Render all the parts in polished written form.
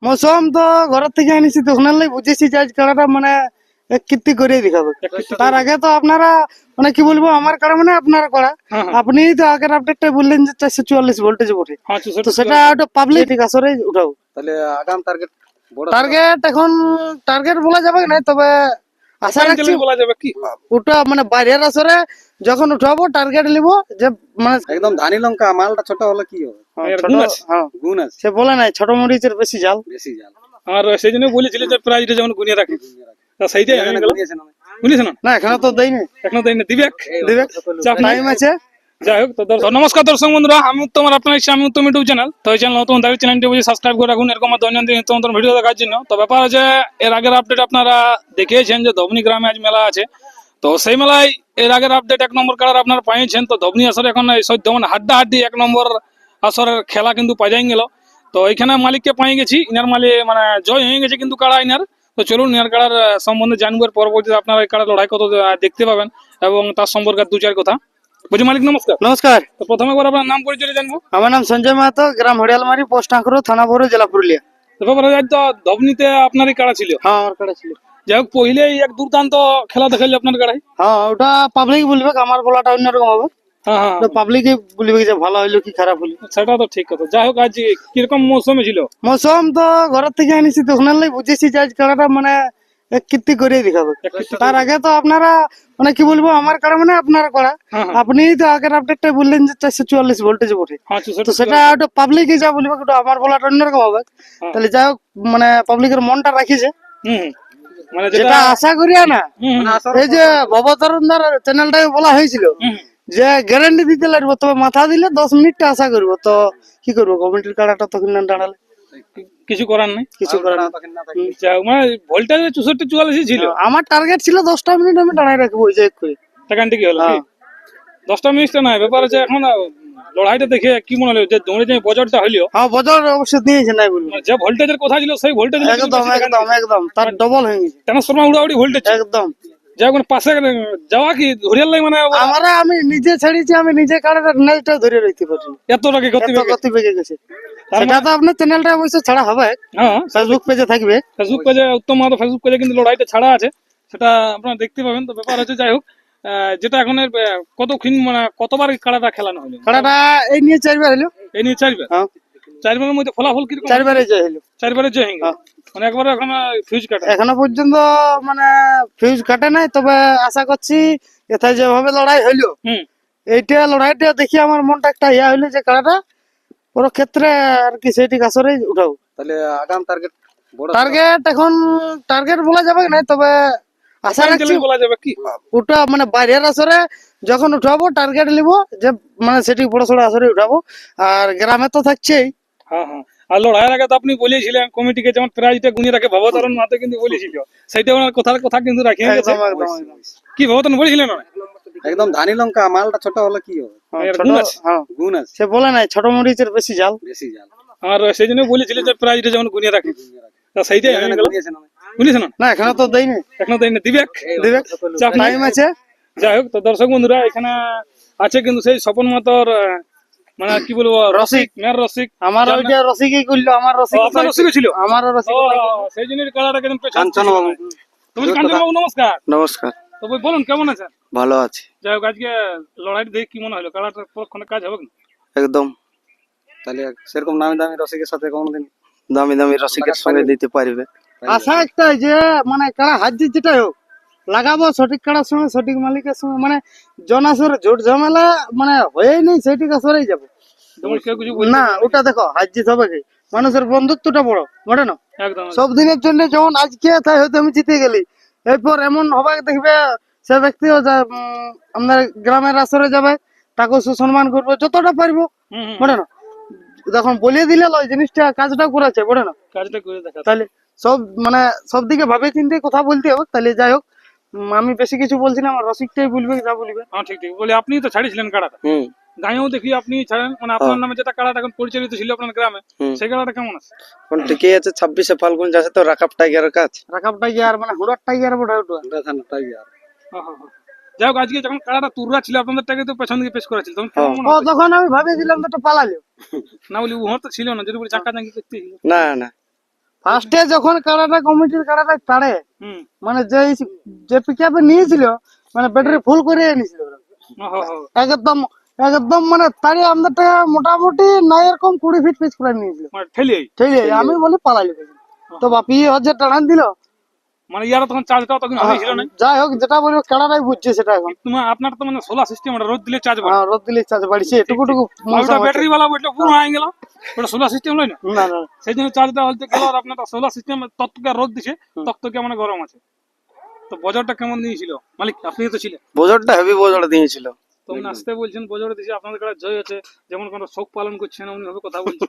মৌসুম তো ঘরের থেকে আনিছি তখন বুঝেছি যে আজ কাড়াটা মানে এক কীর্তি করে দেখাবে। তার আগে তো আপনারা মানে কি বলবো আমার কাড়া মানে আপনারা করা আপনি তো আগের আপডেটটা বললেন যে 444 ভোল্টেজ ওঠে, তো সেটা একটা পাবলিক আসরে উঠাও। তাহলে আগাম টার্গেট বড় টার্গেট এখন টার্গেট বলা যাবে না, তবে আশা রাখছি বলা যাবে কি ওটা মানে বাইরের আসরে যখন উঠাবো টার্গেট নিব যে মানে একদম ধানি লঙ্কা মালটা ছোট হলে কি হবে? এর ছোট, গুণ আছে। হ্যাঁ গুণ আছে, সে বলে নাই ছোট মরিচের বেশি জাল। বেশি জাল। আর সেই জন্য বলেছিল যে প্রাইজটা যেমন গুনিয়ে রাখে, তা সেইটাই হয়ে গেল। দিয়েছে না? বুঝেছ না, না এখানে তো দেয়নি, এখনো তাই না, দিবেক দেবে চাপ নাই। টাইম আছে। যাই হোক, তো নমস্কার দর্শক বন্ধুরা, আমি তোমার আপনার আমি উত্তম ইউটিউব চ্যানেল। তো এই চ্যানেল নতুন দাবি চ্যানেলটি বুঝে সাবস্ক্রাইব করে রাখুন এরকম দৈনন্দিন নিত্য নতুন ভিডিও দেখার জন্য। তো ব্যাপার আছে, এর আগের আপডেট আপনারা দেখিয়েছেন যে ধবনী গ্রামে আজ মেলা আছে। তো সেই মেলায় এর আগের আপডেট 1 নম্বর কালার আপনারা পাইছেন। তো ধবনী আসরে এখন এই সদ্য মানে হাড্ডাহাড্ডি 1 নম্বর আসরের খেলা কিন্তু পাজাই গেল। তো এখানে মালিককে পাই গেছি, ইনার মালিক মানে জয় হয়ে গেছে কিন্তু কাড়া ইনার। তো চলুন ইনার কাড়ার সম্বন্ধে জানবো, এর পরবর্তীতে আপনারা এই কাড়ার লড়াই কত দেখতে পাবেন এবং তার সম্পর্কে 2-4 কথা বুঝি। মালিক নমস্কার। নমস্কার, তো প্রথমে একবার আপনার নাম পরিচয় জানবো। আমার নাম সঞ্জয় মাহাতো, গ্রাম হরিয়ালমারি, পোস্ট আঁকড়ো, থানা বড়, জেলা পুরুলিয়া। তো ব্যাপারে আজ তো ধবনীতে আপনারই কাড়া ছিল। হ্যাঁ আমার কাড়া ছিল। যাই হোক, পহিলেই এক দুর্দান্ত খেলা দেখাইলে আপনার কাড়াই। হ্যাঁ ওটা পাবলিক বলবে, আমার বলাটা অন্যরকম হবে। হ্যাঁ হ্যাঁ, পাবলিকই বলবে যে ভালো হইলো কি খারাপ হইলো। সেটা তো ঠিক কথা। যাই হোক, আজ কিরকম মৌসুমে ছিল? মৌসুম তো ঘরের থেকে আনিছি তখন বুঝেছি যে আজ কাড়াটা মানে এক কীর্তি করে দেখাবে। তার আগে তো আপনারা মানে কি বলবো আমার কাড়া মানে আপনারা করা আপনি তো আগের আপডেটটা বললেন যে 444 ভোল্টেজ ওঠে, হ্যাঁ, তো সেটা একটা পাবলিক যা বলবে ওটা আমার বলাটা অন্যরকম হবে। তাহলে যাই হোক মানে পাবলিকের মনটা রাখিছে, হুম, মানে যেটা আশা করিয়া না। হুম, এই যে ভবতরণদার চ্যানেলটাকে বলা হয়েছিল যে গ্যারান্টি দিতে লাগবে, তবে মাথা দিলে 10 মিনিটটা আশা করবো। তো কি করবো, কমিটির কাড়াটা তখন না দাঁড়ালে কিছু করার নেই। কিছু করার না। যাই হোক, মানে ভোল্টেজ 64-44 ছিল। আমার টার্গেট ছিল 10টা মিনিট আমি দাঁড়ায় রাখবো ওই যে করে। সেখানটা কি হলো? 10টা মিনিট তো নাই, ব্যাপার আছে এখন লড়াইটা দেখে কি মনে হলো যে দৌড়ে যে বজরটা হইলো, হ্যাঁ বজর অবশ্যই দিয়েছে নাই বলবো, যে ভোল্টেজের কথা ছিল সেই ভোল্টেজ একদম একদম একদম তার ডবল হয়ে গেছে ট্রান্সফরমার উড়াউড়ি ভোল্টেজ। একদম। যাই হোক, মানে পাশে যাওয়া কি ধরিয়ার লাই মানে আমি নিজে ছাড়িয়েছি, আমি নিজে কাড়াটা নেলটা ধরে রাখতে পারি, এতটাকে গতি এত গতি বেগে গেছে। সেটা তো আপনার চ্যানেলটা অবশ্যই ছাড়া হবে, হ্যাঁ, ফেসবুক পেজে থাকবে। ফেসবুক পেজে উত্তম মাহাতো ফেসবুক পেজে কিন্তু লড়াইটা ছাড়া আছে, সেটা আপনারা দেখতে পাবেন। তো ব্যাপার হচ্ছে, যাই হোক, যেটা এখন কতক্ষণ মানে কতবার কাড়াটা খেলানো হলো? কাড়াটা এই নিয়ে 4বার হলো। এই নিয়ে 4বার। হ্যাঁ 4বারের মধ্যে ফলাফল কিরকম? 4বারে জয় হলো। 4বারের জয় হয়ে গেল। মানে একবারে এখন ফিউজ কাটা। এখনো পর্যন্ত মানে ফিউজ কাটে নাই, তবে আশা করছি এথায় যেভাবে লড়াই হইলো হুম, এইটা লড়াইটা দেখি আমার মনটা একটা ইয়া হইলো যে কাড়াটা পুরো ক্ষেত্রে আর কি সেটি আসরে উঠাও। তাহলে আগাম টার্গেট বড় টার্গেট এখন টার্গেট বলা যাবে না, তবে আশা রাখছি বলা যাবে কি ওটা মানে বাইরের আসরে যখন উঠাবো টার্গেট নিব যে মানে সেটি বড় সড়ো আসরে উঠাবো। আর গ্রামে তো থাকছেই। হ্যাঁ হ্যাঁ, আর লড়াইয়ের আগে তো আপনি বলেছিলেন কমিটিকে যেমন প্রাইজটা গুনিয়ে রাখে, ভবতারণ মাহাতো কিন্তু বলেছিল, সেইটা ওনার কথার কথা কিন্তু রাখিয়ে গেছে। একদম একদম একদম। কি ভবতারণ বলেছিলেন না? একদম ধানি লঙ্কা মালটা ছোট হলে কি হবে? এর ছোট, গুণ আছে। হ্যাঁ গুণ আছে, সে বলে নাই ছোট মরিচের বেশি জাল। বেশি জাল। আর সেই জন্য বলেছিল যে প্রাইজটা যেমন গুনিয়ে রাখে, তা সেইটাই হয়ে গেল। দিয়েছে না? বুঝেছ না, না এখানে তো দেয়নি, এখনো তাই না, দিবেক দেবে চাপ নাই। টাইম আছে। যাই হোক, তো দর্শক বন্ধুরা এখানে আছে কিন্তু সেই স্বপন মাতর মানে কি বলবো রসিক। মেয়ের রসিক। আমার ওইটা রসিকই করলো, আমার রসিক আপনার রসিকও ছিল? আমারও রসিক। ও, সেই জন্য কালারটা কেন কাঞ্চন বাবু। তুমি কাঞ্চন বাবু নমস্কার। নমস্কার, তো বলুন কেমন আছেন? ভালো আছি যাই হোক, আজকে লড়াই দেখে কি মনে হলো, কালারটার পরক্ষণে কাজ হবে না? একদম। তাহলে সেরকম নামি দামি রসিকের সাথে কোনোদিন দামি দামি রসিকের সঙ্গে দিতে পারবে। আশা একটা যে মানে কাড়া হাজির যেটাই হোক লাগাবো সঠিক কাড়ার সঙ্গে সঠিক মালিকের সঙ্গে, মানে জনাসরে জোট ঝামেলা মানে হয়েই নেই, সেইটি আসরেই যাবো তোমার কেউ কিছু না। ওটা দেখো হাজির হবে কি, মানুষের বন্ধুত্বটা বড় বটে না। একদম সব দিনের জন্য যেমন আজকে তাই হয়তো আমি জিতে গেলি, এরপর এমন হবে দেখবে সে ব্যক্তিও আমাদের গ্রামের আসরে যাবে, তাকে সুসম্মান করবো যতটা পারবো বটে না। তখন বলিয়ে দিলে ওই জিনিসটা কাজটা করেছে বটে না। কাজটা করে দেখা। তাহলে সব মানে সব দিকে ভাবে চিন্তে কথা বলতে হবে। তাহলে যাই হোক আমি বেশি কিছু বলছি না, আমার রসিকটাই বলবে যা বলবে। হ্যাঁ ঠিক ঠিক বলে, আপনি তো ছাড়িয়েছিলেন কাড়াটা, গাঁয়েও দেখি আপনি ছাড়েন, মানে আপনার নামে যেটা কাড়াটা এখন পরিচালিত ছিল আপনার গ্রামে, সেই কাড়াটা কেমন আছে? এখন ঠিকই আছে, 26শে ফাল্গুন যাচ্ছে তো রাকাব টাইগারের কাজ, রাকাব টাইগার মানে হুড়ার টাইগার বটে ওটা। হ্যাঁ হ্যাঁ হ্যাঁ। যাই হোক, আজকে যখন কাড়াটা তুররা ছিল আপনাদেরটাকে তো পেছন দিকে পেশ করা ছিল, তখন কেমন মনে ও হলো? তখন আমি ভাবেছিলাম তো পালালো না বলি উহর তো ছিল না, যদি বলি চাকা চাকি করতে। না না ফার্স্টে যখন কাড়াটা কমিটির কাড়াটা ছাড়ে হুম মানে যে পিকআপে নিয়েছিল মানে ব্যাটারি ফুল করে এনেছিল ওহো হো। একদম একদম মানে তাড়ি আমাদের মোটামুটি না এরকম 20 ফিট পিচ করে নিয়েছিল মানে ঠেলিয়ে ঠিক আছে আমি বলি পালাই তো বাপি হচ্ছে টানান দিল মানে ইয়ারা তখন চার্জটাও তখন হয়েছিল না যাই হোক যেটা বলবো কাড়াটাই বুঝছে সেটা এখন তোমার আপনার তো মানে সোলার সিস্টেম ওটা রোদ দিলে চার্জ বাড়ে হ্যাঁ, রোদ দিলে চার্জ বাড়িছে এটুকুটুকু ওটা ব্যাটারি বালা বলতে পুরো হয়ে গেল ওটা সোলার সিস্টেম লয় না না না সেই জন্য চার্জটা হলতে গেল আর আপনার সোলার সিস্টেম তত্ত্বকে রোদ দিছে তত্ত্বকে মানে গরম আছে তো বজরটা কেমন দিয়েছিল মালিক আপনি তো ছিলেন বজরটা হেভি বজর দিয়েছিল। তো উনি আসতে বলছেন বজরে দিছে আপনাদের কাছে জয় আছে যেমন কোনো শোক পালন করছেন উনি ভাবে কথা বলছেন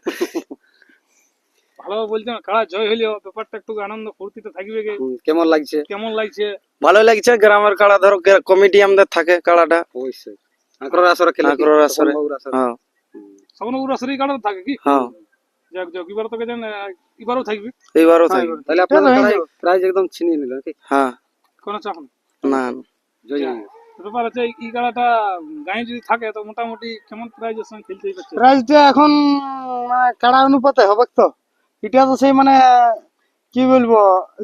ভালো বলছেন কারা জয় হইলেও ব্যাপারটা একটু আনন্দ ফুর্তিতে থাকবে গে। কেমন লাগছে? কেমন লাগছে ভালো লাগছে, গ্রামের কাড়া ধরো কমিটি আমাদের থাকে কাড়াটা অবশ্যই আঁকড়ার আসরে খেলে আঁকড়ার আসরে হ্যাঁ সবনপুর আসরে কারা থাকে কি হ্যাঁ যাক যাক এবার তোকে জান এবারও থাকবে এইবারও থাকবে। তাহলে আপনাদের প্রাইজ একদম ছিনিয়ে নিল নাকি? হ্যাঁ কোনো চাপ নেই না জয় ব্যাপার আছে এই গাড়াটা গায়ে যদি থাকে তো মোটামুটি কেমন প্রাইজের সঙ্গে খেলতেই পারছে প্রাইসটা এখন মানে কাড়া অনুপাতে হবে তো এটা তো সেই মানে কি বলবো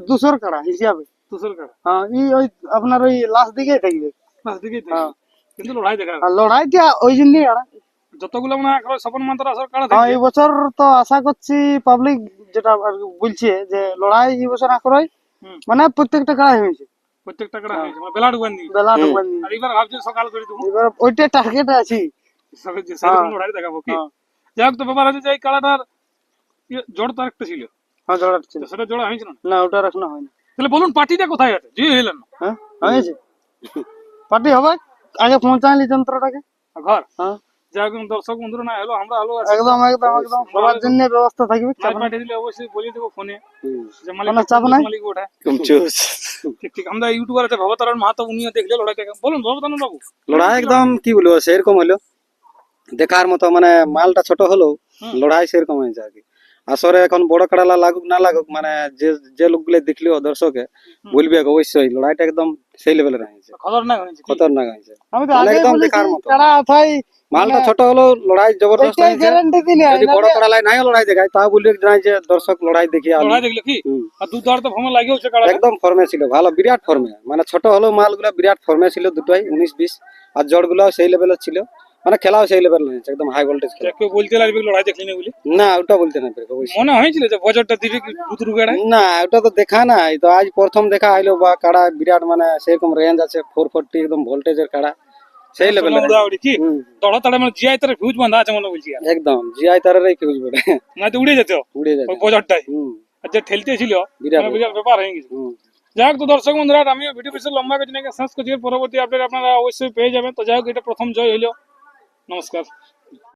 200 কাড়া হিসাবে তুষার কাড়া হ্যাঁ ওই আপনার ওই লাস্ট দিকেই থাকবে লাস্ট দিকেই হ্যাঁ। কিন্তু লড়াই দেখা আর লড়াইটা ওই জন্যই কাড়া যতগুলো মানে এখন স্বপন মাত্র আসর কাড়া হ্যাঁ থাকে এই বছর তো আশা করছি পাবলিক যেটা আর কি বলছে যে লড়াই এই বছর আঁকড়াই হুম। মানে প্রত্যেকটা কাড়াই হয়েছে প্রত্যেকটা কাড়া হয়েছে মানে বেলা ডুবান দিয়ে বেলা ঢোকান আর এবার ভাবছি সকাল করে দেবো এবার ওইটা টার্গেট আছে সেরকম লড়াই দেখাবো কি হ্যাঁ। যাই হোক তো ব্যাপার আছে যে এই কাড়াটার জোর তো একটা ছিল হ্যাঁ জোড়া ছিল তো সেটা জোড়া হয়েছিল না না ওটা রাখনো হয়নি তাহলে বলুন পার্টিটা কোথায় আছে জি হইলেন না হ্যাঁ হয়েছে পার্টি হবে আগে পৌঁছাইলি যন্ত্রটাকে ঘর হ্যাঁ যাই হোক দর্শক বন্ধুরা না হলো আমরা হলো আছি একদম একদম একদম সবার জন্য ব্যবস্থা থাকবে মালিক পাঠিয়ে দিলে অবশ্যই বলে দেবো ফোনে যে কোনো মালিক চাপ নাই। মালিক ওঠে কমচুস ঠিক ঠিক আমরা ইউটিউবার আছে ভবতারণ মাহাতো উনিও দেখলে লড়াইটা বলুন ভবতারণ বাবু লড়াই একদম কি বলবো সেরকম হলো দেখার মতো, মানে মালটা ছোট হলো লড়াই সেরকম হয়েছে আর কি। আসরে এখন বড় কাড়ালা লাগুক না লাগুক মানে যে লোকগুলো দেখলিও দর্শকে বলবে অবশ্যই লড়াইটা একদম সেই লেভেলের হয়েছে, খতরনাক হয়েছে কি? খতরনাক হয়েছে। আমি তো মানে আগে একদম বলেছি দেখার মতো। কাড়া আথাই মালটা ছোট হলো লড়াই জবরদস্ত এইটাই হয়েছে। গ্যারান্টি দিলে যদি বড় কাড়ালাই নাই লড়াই দেখায় তা বলবে না যে দর্শক লড়াই দেখি আমি। লড়াই দেখলে কি হুম। আর দু ধার তো ভ্রমণ লাগিয়েছে কাড়া একদম ফর্মে ছিল, ভালো বিরাট ফর্মে, মানে ছোট হলো মালগুলো বিরাট ফর্মে ছিল দুটোই 19-20, আর জড়গুলো সেই লেভেলের ছিল, মানে খেলাও সেই লেভেল হয়েছে একদম হাই ভোল্টেজ খেলা। কেউ বলতে লাগবে লড়াই দেখলি না বলি না ওটা বলতে না পেরে অবশ্যই। মনে হয়েছিল যে বজরটা দিবে কি বুতুরু গাড়ায় না ওটা তো দেখা নাই তো, আজ প্রথম দেখা আইলো বা কাড়া বিরাট মানে সেরকম রেঞ্জ আছে 440 একদম ভোল্টেজের কাড়া সেই লেভেলের। উড়াউড়ি কি দড়া তাড়া মানে জিআই তার ফিউজ বাঁধা আছে মনে বলছি আর একদম জিআই তারেরই ফিউজ বড় না তো উড়ে যেত উড়ে যাবে। ওই বজরটাই হুম আর যে ঠেলতে ছিল বিরাট মানে বিরাট ব্যাপার হয়ে গেছে। হুম। যাই হোক তো দর্শক বন্ধুরা আমিও ভিডিও বেশি লম্বা করছি নাকি শেষ করছি, পরবর্তী আপডেট আপনারা অবশ্যই পেয়ে যাবেন। তো যাই হোক এটা প্রথম জয় হইলো, নমস্কার।